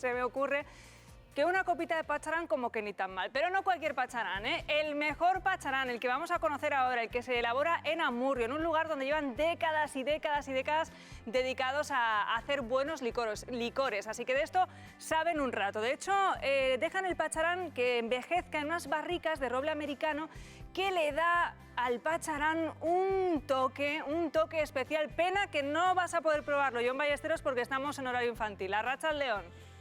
se me ocurre que una copita de pacharán como que ni tan mal. Pero no cualquier pacharán, ¿eh? El mejor pacharán, el que vamos a conocer ahora, el que se elabora en Amurrio, en un lugar donde llevan décadas y décadas y décadas dedicados a hacer buenos licores. Así que de esto saben un rato. De hecho, dejan el pacharán que envejezca en unas barricas de roble americano que le da al pacharán un toque especial. Pena que no vas a poder probarlo, Jon Ballesteros, porque estamos en horario infantil. Arratsaldeon.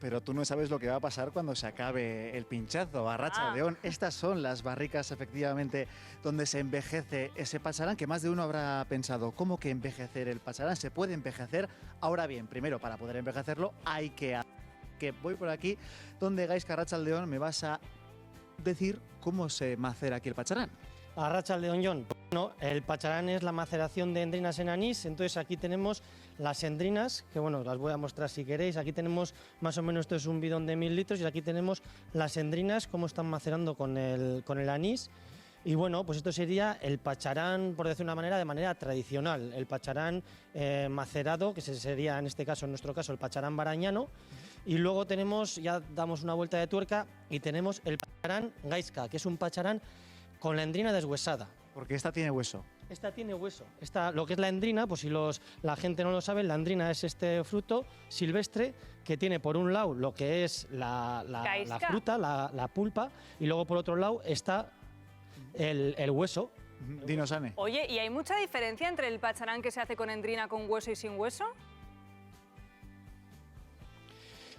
Pero tú no sabes lo que va a pasar cuando se acabe el pinchazo. Arratsaldeon. Estas son las barricas, efectivamente, donde se envejece ese pacharán, que más de uno habrá pensado, ¿cómo que envejecer el pacharán? ¿Se puede envejecer? Ahora bien, primero, para poder envejecerlo, hay que voy por aquí, donde Gaizka, Arratsaldeon, me vas a decir cómo se macera aquí el pacharán. Arratsaldeon, Jon. Bueno, el pacharán es la maceración de endrinas en anís. Entonces aquí tenemos las endrinas, que bueno, las voy a mostrar si queréis. Aquí tenemos más o menos, esto es un bidón de 1000 litros, y aquí tenemos las endrinas, cómo están macerando con el anís. Y bueno, pues esto sería el pacharán, por decir una manera, de manera tradicional. El pacharán macerado, que sería en este caso, en nuestro caso, el pacharán barañano. Y luego tenemos, ya damos una vuelta de tuerca, y tenemos el pacharán Gaizka, que es un pacharán con la endrina deshuesada. Porque esta tiene hueso. Esta tiene hueso. Lo que es la endrina, pues si la gente no lo sabe, la endrina es este fruto silvestre que tiene por un lado lo que es la fruta, la pulpa, y luego por otro lado está el hueso. Dinos, Ane. Oye, ¿y hay mucha diferencia entre el pacharán que se hace con endrina, con hueso y sin hueso?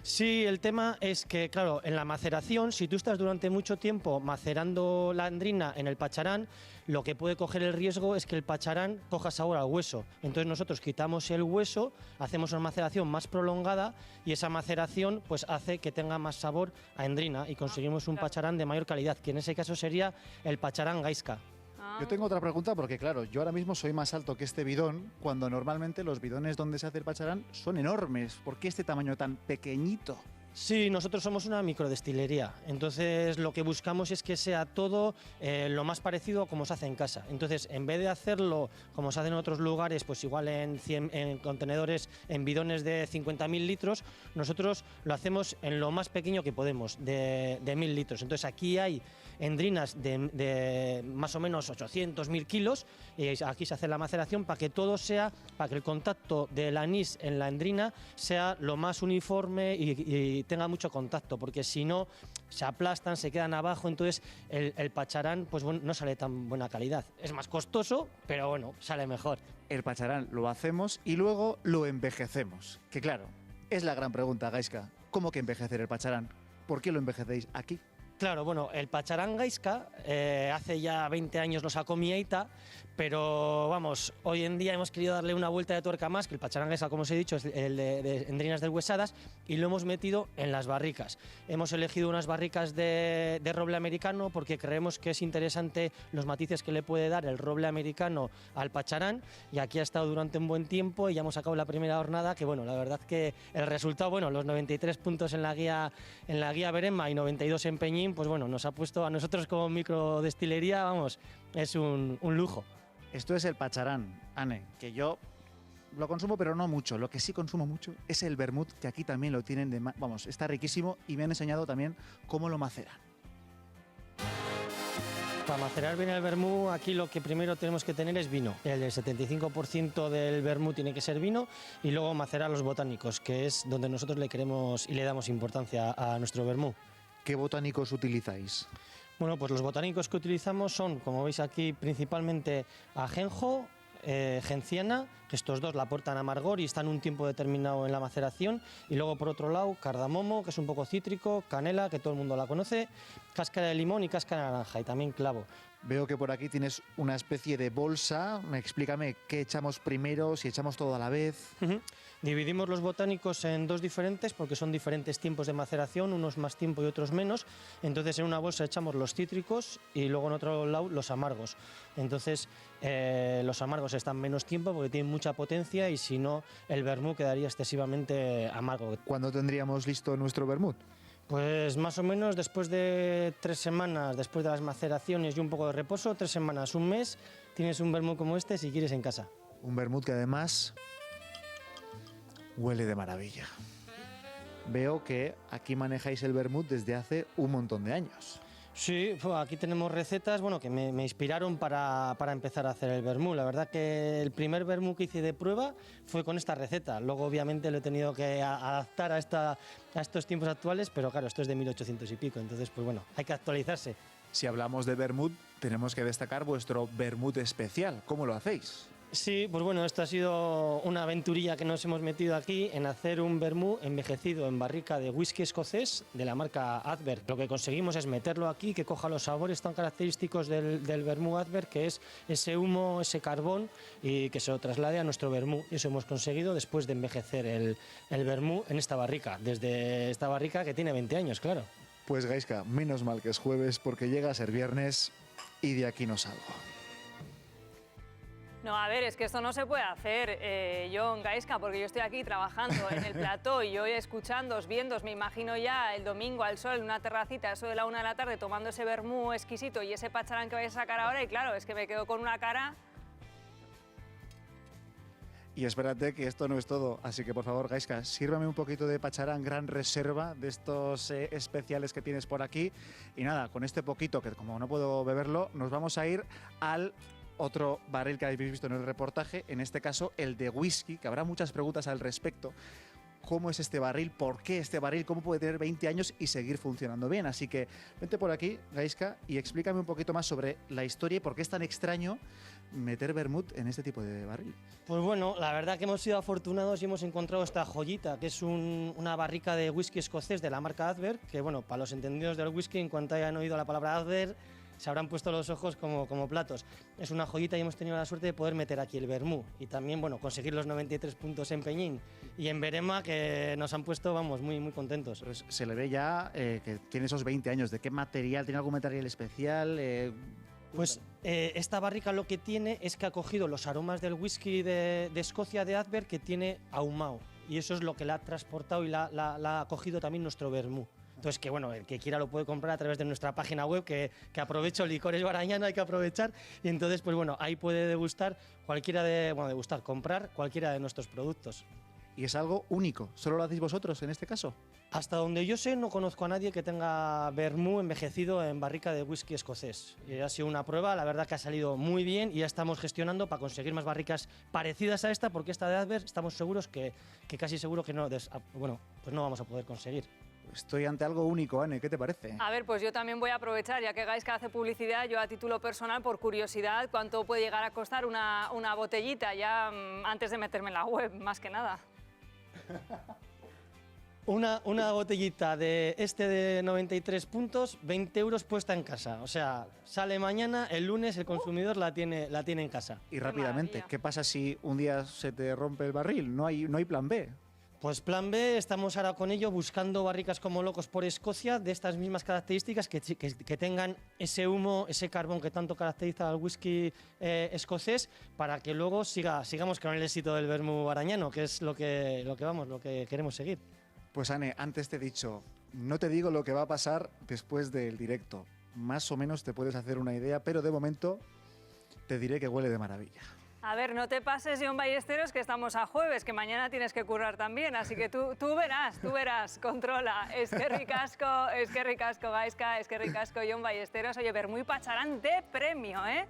Sí, el tema es que, claro, en la maceración, si tú estás durante mucho tiempo macerando la endrina en el pacharán, lo que puede coger el riesgo es que el pacharán coja sabor al hueso. Entonces nosotros quitamos el hueso, hacemos una maceración más prolongada, y esa maceración pues hace que tenga más sabor a endrina y conseguimos un pacharán de mayor calidad, que en ese caso sería el pacharán Gaizka. Yo tengo otra pregunta, porque claro, yo ahora mismo soy más alto que este bidón, cuando normalmente los bidones donde se hace el pacharán son enormes. ¿Por qué este tamaño tan pequeñito? Sí, nosotros somos una microdestilería, entonces lo que buscamos es que sea todo lo más parecido a como se hace en casa. Entonces, en vez de hacerlo como se hace en otros lugares, pues igual en contenedores, en bidones de 50.000 litros, nosotros lo hacemos en lo más pequeño que podemos, de 1000 litros. Entonces, aquí hay endrinas de más o menos 800.000 kilos, y aquí se hace la maceración para que todo sea, para que el contacto del anís en la endrina sea lo más uniforme y tenga mucho contacto, porque si no se aplastan, se quedan abajo, entonces el pacharán pues bueno, no sale tan buena calidad. Es más costoso, pero bueno, sale mejor. El pacharán lo hacemos y luego lo envejecemos. Que claro, es la gran pregunta, Gaizka. ¿Cómo que envejecer el pacharán? ¿Por qué lo envejecéis aquí? Claro, bueno, el pacharán Gaizka hace ya 20 años lo sacó mi aita, pero vamos, hoy en día hemos querido darle una vuelta de tuerca más, que el pacharán Gaizka, como os he dicho, es el de endrinas deshuesadas, y lo hemos metido en las barricas. Hemos elegido unas barricas de roble americano porque creemos que es interesante los matices que le puede dar el roble americano al pacharán, y aquí ha estado durante un buen tiempo y ya hemos sacado la primera hornada, que bueno, la verdad que el resultado, bueno, los 93 puntos en la guía Berema y 92 en Peñín, pues bueno, nos ha puesto a nosotros como microdestilería, vamos, es un lujo. Esto es el pacharán, Ane, que yo lo consumo, pero no mucho. Lo que sí consumo mucho es el vermut, que aquí también lo tienen, vamos, está riquísimo, y me han enseñado también cómo lo maceran. Para macerar bien el vermú, aquí lo que primero tenemos que tener es vino. El 75% del vermú tiene que ser vino, y luego macerar los botánicos, que es donde nosotros le queremos y le damos importancia a nuestro vermú. ¿Qué botánicos utilizáis? Bueno, pues los botánicos que utilizamos son, como veis aquí, principalmente ajenjo, genciana, que estos dos le aportan amargor y están un tiempo determinado en la maceración, y luego por otro lado cardamomo, que es un poco cítrico, canela, que todo el mundo la conoce, cáscara de limón y cáscara de naranja, y también clavo. Veo que por aquí tienes una especie de bolsa. Explícame qué echamos primero, si echamos todo a la vez. Dividimos los botánicos en dos diferentes, porque son diferentes tiempos de maceración, unos más tiempo y otros menos. Entonces en una bolsa echamos los cítricos y luego en otro lado los amargos. Entonces los amargos están menos tiempo porque tienen mucha potencia, y si no el vermú quedaría excesivamente amargo. ¿Cuándo tendríamos listo nuestro vermut? Pues más o menos después de 3 semanas, después de las maceraciones y un poco de reposo, 3 semanas, un mes, tienes un vermut como este si quieres en casa. Un vermut que además Huele de maravilla. Veo que aquí manejáis el vermut desde hace un montón de años. Sí, aquí tenemos recetas que me inspiraron para empezar a hacer el vermú. La verdad que el primer vermú que hice de prueba fue con esta receta. Luego obviamente lo he tenido que adaptar a estos tiempos actuales, pero claro, esto es de 1800 y pico, entonces pues bueno, hay que actualizarse. Si hablamos de vermut, tenemos que destacar vuestro vermut especial. ¿Cómo lo hacéis? Sí, pues bueno, esto ha sido una aventurilla que nos hemos metido aquí en hacer un vermú envejecido en barrica de whisky escocés de la marca Adver. Lo que conseguimos es meterlo aquí, que coja los sabores tan característicos del vermú Adver, que es ese humo, ese carbón, y que se lo traslade a nuestro vermú. Eso hemos conseguido después de envejecer el vermú en esta barrica, desde esta barrica que tiene 20 años, claro. Pues Gaiska, menos mal que es jueves porque llega a ser viernes y de aquí no salgo. No, a ver, es que esto no se puede hacer, Jon, Gaiska, porque yo estoy aquí trabajando en el plató y yo escuchándoos, viéndoos, me imagino ya el domingo al sol en una terracita, eso de la 1 de la tarde, tomando ese vermú exquisito y ese pacharán que vais a sacar ahora y claro, es que me quedo con una cara... Y espérate que esto no es todo, así que por favor, Gaiska, sírvame un poquito de pacharán Gran Reserva, de estos especiales que tienes por aquí. Y nada, con este poquito, que como no puedo beberlo, nos vamos a ir al otro barril que habéis visto en el reportaje, en este caso el de whisky, que habrá muchas preguntas al respecto. ¿Cómo es este barril? ¿Por qué este barril? ¿Cómo puede tener 20 años y seguir funcionando bien? Así que vente por aquí, Gaiska, y explícame un poquito más sobre la historia y por qué es tan extraño meter vermut en este tipo de barril. Pues bueno, la verdad que hemos sido afortunados y hemos encontrado esta joyita, que es una barrica de whisky escocés de la marca Adver, que bueno, para los entendidos del whisky, en cuanto hayan oído la palabra Adver, se habrán puesto los ojos como platos. Es una joyita y hemos tenido la suerte de poder meter aquí el vermú y también, bueno, conseguir los 93 puntos en Peñín y en Berema, que nos han puesto, vamos, muy, muy contentos. Pues se le ve ya que tiene esos 20 años. ¿De qué material? ¿Tiene algún material especial? Pues esta barrica lo que tiene es que ha cogido los aromas del whisky de Escocia de Adver, que tiene ahumado, y eso es lo que la ha transportado y la ha cogido también nuestro vermú. Entonces, que bueno, el que quiera lo puede comprar a través de nuestra página web, que aprovecho, Licores Barañano, hay que aprovechar. Y entonces, pues bueno, ahí puede degustar comprar cualquiera de nuestros productos. Y es algo único. ¿Solo lo hacéis vosotros en este caso? Hasta donde yo sé, no conozco a nadie que tenga vermú envejecido en barrica de whisky escocés. Ha sido una prueba, la verdad que ha salido muy bien y ya estamos gestionando para conseguir más barricas parecidas a esta, porque esta de Adver estamos seguros que casi seguro que no, pues no vamos a poder conseguir. Estoy ante algo único, Anne, ¿qué te parece? A ver, pues yo también voy a aprovechar, ya que Gaiska hace publicidad, yo a título personal, por curiosidad, ¿cuánto puede llegar a costar una botellita ya antes de meterme en la web, más que nada? Una botellita de 93 puntos, 20 euros puesta en casa. O sea, sale mañana, el lunes el consumidor la tiene en casa. Y rápidamente, maravilla. ¿qué pasa si un día se te rompe el barril? No hay plan B. Pues plan B, estamos ahora con ello buscando barricas como locos por Escocia de estas mismas características, que tengan ese humo, ese carbón que tanto caracteriza al whisky escocés, para que luego sigamos con el éxito del vermú barañano, que es lo que queremos seguir. Pues Anne, antes te he dicho, no te digo lo que va a pasar después del directo. Más o menos te puedes hacer una idea, pero de momento te diré que huele de maravilla. A ver, no te pases, Jon Ballesteros, que estamos a jueves, que mañana tienes que currar también, así que tú verás, controla. Es que ricasco, Gaiska, es que ricasco, Jon Ballesteros. Oye, vermú y pacharán de premio, ¿eh?